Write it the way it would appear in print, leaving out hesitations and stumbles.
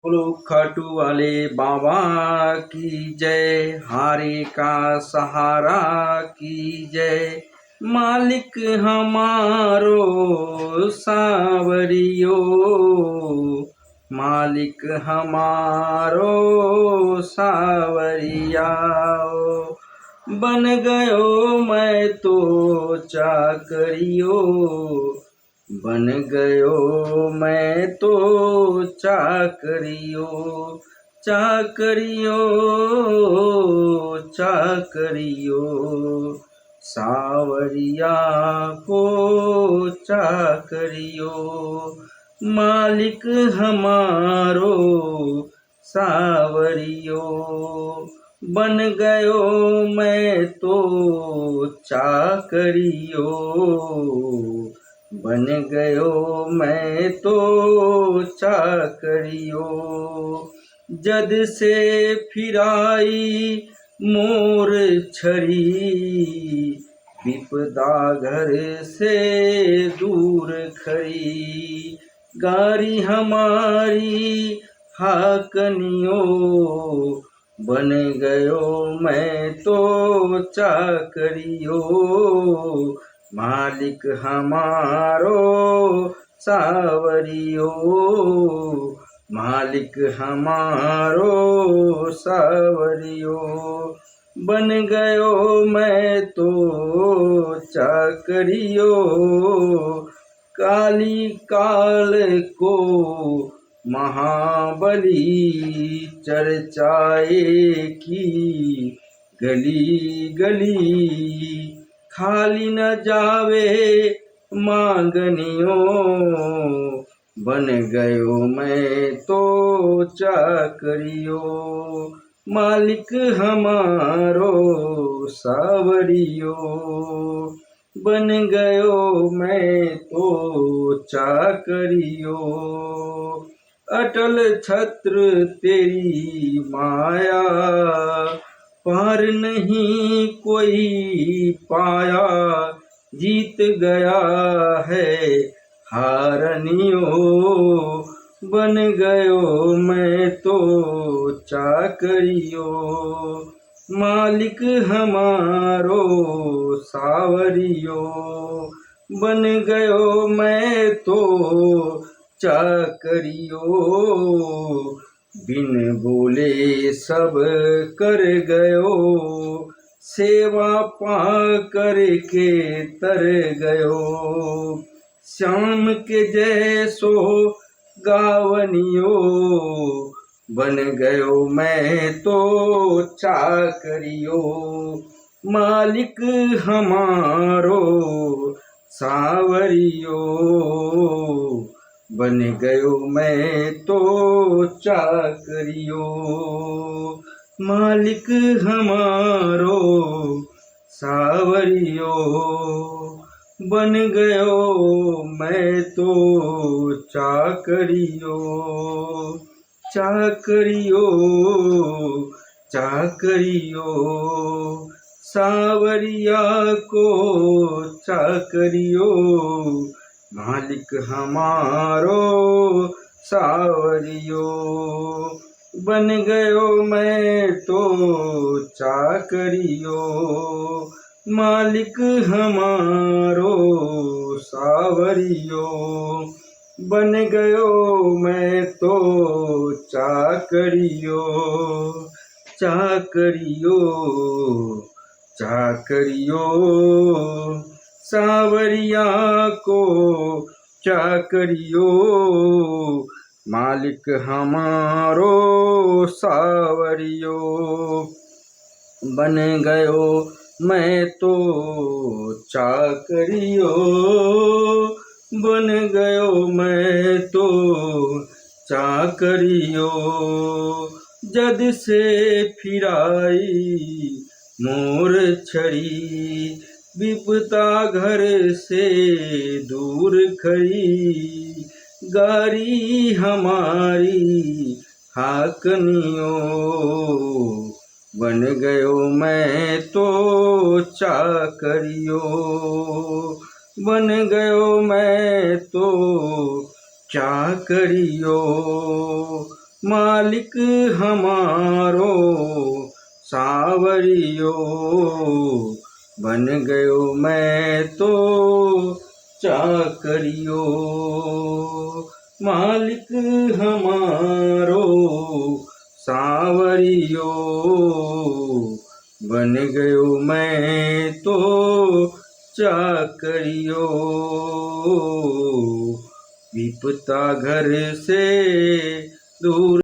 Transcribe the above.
बोलो खाटू वाले बाबा की जय, हारे का सहारा की जय। मालिक हमारो सावरियो, मालिक हमारो सावरिया। बन गयो मैं तो चाकरियो, बन गयो मैं तो चाकरियो। चाकरियो चाकरियो सावरिया को चाकरियो। मालिक हमारो सावरियो, बन गयो मैं तो चाकरियो, बन गयो मैं तो चाकरियो। जद से फिराई मोर छड़ी, विपदा घर से दूर खड़ी। गारी हमारी हाकनियो, बन गयो मैं तो चाकरियो। मालिक हमारो सावरियो, मालिक हमारो सावरियो। बन गयो मैं तो चाकरियो, काली काल को महाबली चर्चाए की गली गली। खाली न जावे मांगनियो, बन गयो मैं तो चाकरियो। मालिक हमारो सावरियो, बन गयो मैं तो चाकरियो। अटल छत्र तेरी माया, पार नहीं कोई पाया। जीत गया है हारनियो, बन गयो मैं तो चाकरियो। मालिक हमारो सावरियो, बन गयो मैं तो चाकरियो। बिन बोले सब कर गयो, सेवा पा करके तर गयो। श्याम के जैसो गावनियो, बन गयो मैं तो चाकरियो। मालिक हमारो सावरियो, बन गयो मैं तो चाकरियो। मालिक हमारो सावरियो, बन गयो मैं तो चाकरियो। चाकरियो चाकरियो सावरिया को चाकरियो। मालिक हमारो सावरियो, बन गयो मैं तो चाकरियो। मालिक हमारो सावरियो, बन गयो मैं तो चाकरियो। चाकरियो चाकरियो सावरिया को चाकरियो। मालिक हमारो सावरियो, बन गयो मैं तो चाकरियो। बन गयो मैं तो चाकरियो। जद से फिराई मोर छड़ी, विपदा घर से दूर खड़ी। गारी हमारी हाकनियो, बन गयो मैं तो चाकरियो। बन गयो मैं तो चाकरियो। मालिक हमारो सावरियो, बन गयो मैं तो चाकरियो। मालिक हमारो सावरियो, बन गयो मैं तो चाकरियो। विपता घर से दूर